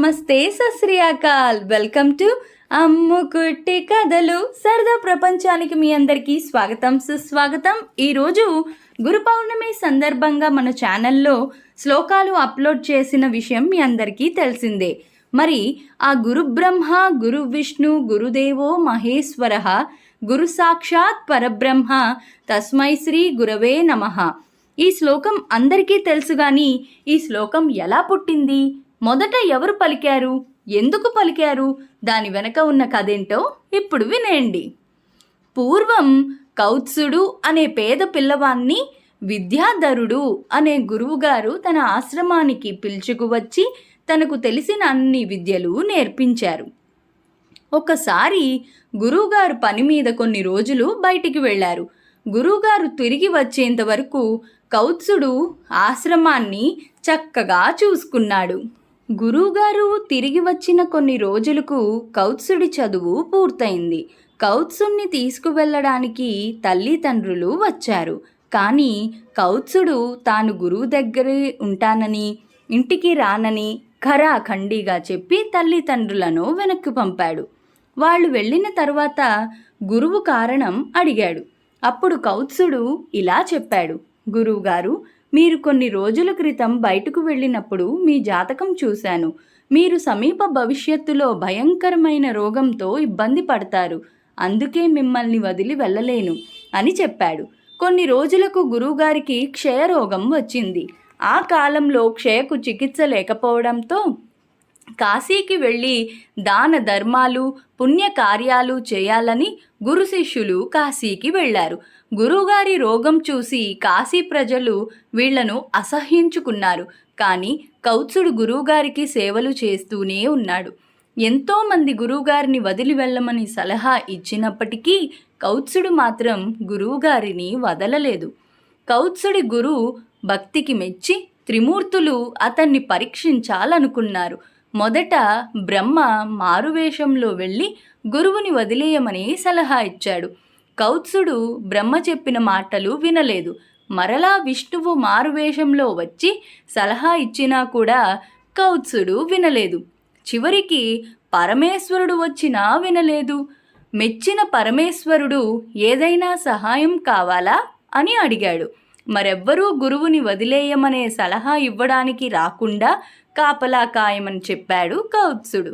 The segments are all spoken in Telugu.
నమస్తే సశ్రీ అకాల్. వెల్కమ్ టు అమ్ము కుట్టి కథలు. సరదా ప్రపంచానికి మీ అందరికీ స్వాగతం సుస్వాగతం. ఈరోజు గురు పౌర్ణమి సందర్భంగా మన ఛానల్లో శ్లోకాలు అప్లోడ్ చేసిన విషయం మీ అందరికీ తెలిసిందే. మరి ఆ గురు బ్రహ్మ గురు విష్ణు గురుదేవో మహేశ్వర గురు సాక్షాత్ పరబ్రహ్మ తస్మై శ్రీ గురవే నమః. ఈ శ్లోకం అందరికీ తెలుసు కానీ ఈ శ్లోకం ఎలా పుట్టింది, మొదట ఎవరు పలికారు, ఎందుకు పలికారు, దాని వెనక ఉన్న కథేంటో ఇప్పుడు వినేయండి. పూర్వం కౌత్సుడు అనే పేద పిల్లవాన్ని విద్యాధరుడు అనే గురువుగారు తన ఆశ్రమానికి పిలుచుకువచ్చి తనకు తెలిసిన అన్ని విద్యలు నేర్పించారు. ఒకసారి గురువుగారు పని మీద కొన్ని రోజులు బయటికి వెళ్ళారు. గురువుగారు తిరిగి వచ్చేంత వరకు కౌత్సుడు ఆశ్రమాన్ని చక్కగా చూసుకున్నాడు. గురువుగారు తిరిగి వచ్చిన కొన్ని రోజులకు కౌత్సుడి చదువు పూర్తయింది. కౌత్సుడిని తీసుకువెళ్ళడానికి తల్లిదండ్రులు వచ్చారు. కానీ కౌత్సుడు తాను గురువు దగ్గరే ఉంటానని, ఇంటికి రానని ఖరాఖండిగా చెప్పి తల్లిదండ్రులను వెనక్కి పంపాడు. వాళ్ళు వెళ్ళిన తర్వాత గురువు కారణం అడిగాడు. అప్పుడు కౌత్సుడు ఇలా చెప్పాడు, గురువుగారు, మీరు కొన్ని రోజుల క్రితం బయటకు వెళ్ళినప్పుడు మీ జాతకం చూశాను. మీరు సమీప భవిష్యత్తులో భయంకరమైన రోగంతో ఇబ్బంది పడతారు. అందుకే మిమ్మల్ని వదిలి వెళ్ళలేను అని చెప్పాడు. కొన్ని రోజులకు గురువుగారికి క్షయరోగం వచ్చింది. ఆ కాలంలో క్షయకు చికిత్స లేకపోవడంతో కాశీకి వెళ్ళి దాన ధర్మాలు పుణ్యకార్యాలు చేయాలని గురు శిష్యులు కాశీకి వెళ్ళారు. గురువుగారి రోగం చూసి కాశీ ప్రజలు వీళ్లను అసహ్యించుకున్నారు. కానీ కౌత్సుడు గురువుగారికి సేవలు చేస్తూనే ఉన్నాడు. ఎంతోమంది గురువుగారిని వదిలి వెళ్ళమని సలహా ఇచ్చినప్పటికీ కౌత్సుడు మాత్రం గురువుగారిని వదలలేదు. కౌత్సుడి గురువు భక్తికి మెచ్చి త్రిమూర్తులు అతన్ని పరీక్షించాలనుకున్నారు. మొదట బ్రహ్మ మారువేషంలో వెళ్ళి గురువుని వదిలేయమని సలహా ఇచ్చాడు. కౌత్సుడు బ్రహ్మ చెప్పిన మాటలు వినలేదు. మరలా విష్ణువు మారువేషంలో వచ్చి సలహా ఇచ్చినా కూడా కౌత్సుడు వినలేదు. చివరికి పరమేశ్వరుడు వచ్చినా వినలేదు. మెచ్చిన పరమేశ్వరుడు ఏదైనా సహాయం కావాలా అని అడిగాడు. మరెవ్వరూ గురువుని వదిలేయమనే సలహా ఇవ్వడానికి రాకుండా కాపలా కాయమని చెప్పాడు కౌత్సుడు.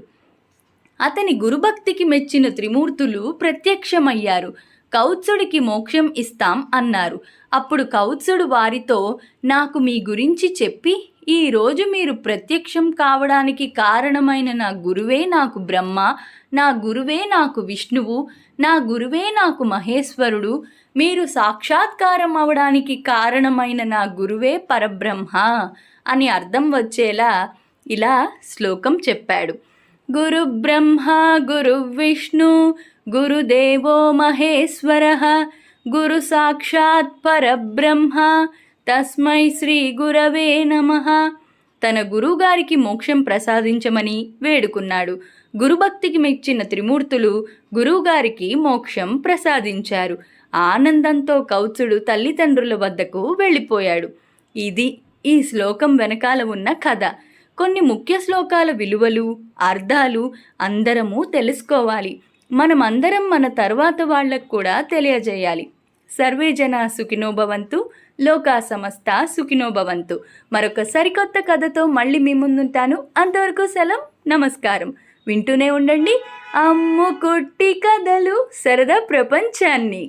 అతని గురుభక్తికి మెచ్చిన త్రిమూర్తులు ప్రత్యక్షమయ్యారు. కౌత్సుడికి మోక్షం ఇస్తాం అన్నారు. అప్పుడు కౌత్సుడు వారితో, నాకు మీ గురించి చెప్పి ఈరోజు మీరు ప్రత్యక్షం కావడానికి కారణమైన నా గురువే నాకు బ్రహ్మ, నా గురువే నాకు విష్ణువు, నా గురువే నాకు మహేశ్వరుడు, మీరు సాక్షాత్కారం అవడానికి కారణమైన నా గురువే పరబ్రహ్మ అని అర్థం వచ్చేలా ఇలా శ్లోకం చెప్పాడు. గురు బ్రహ్మ గురు విష్ణు గురుదేవో మహేశ్వర గురు సాక్షాత్ పరబ్రహ్మ తస్మై శ్రీ గురవే నమః. తన గురువుగారికి మోక్షం ప్రసాదించమని వేడుకున్నాడు. గురుభక్తికి మెచ్చిన త్రిమూర్తులు గురువుగారికి మోక్షం ప్రసాదించారు. ఆనందంతో కౌత్సుడు తల్లిదండ్రుల వద్దకు వెళ్ళిపోయాడు. ఇది ఈ శ్లోకం వెనకాల ఉన్న కథ. కొన్ని ముఖ్య శ్లోకాల విలువలు అర్థాలు అందరము తెలుసుకోవాలి. మనమందరం మన తర్వాత వాళ్లకు కూడా తెలియజేయాలి. సర్వే జన సుఖినో భవంతు, లోకా సమస్త సుఖినో భవంతు. మరొక సరికొత్త కథతో మళ్ళీ మీ ముందుంటాను. అంతవరకు సెలవు, నమస్కారం. వింటూనే ఉండండి అమ్ము కుట్టి కథలు, సరదా ప్రపంచాన్ని.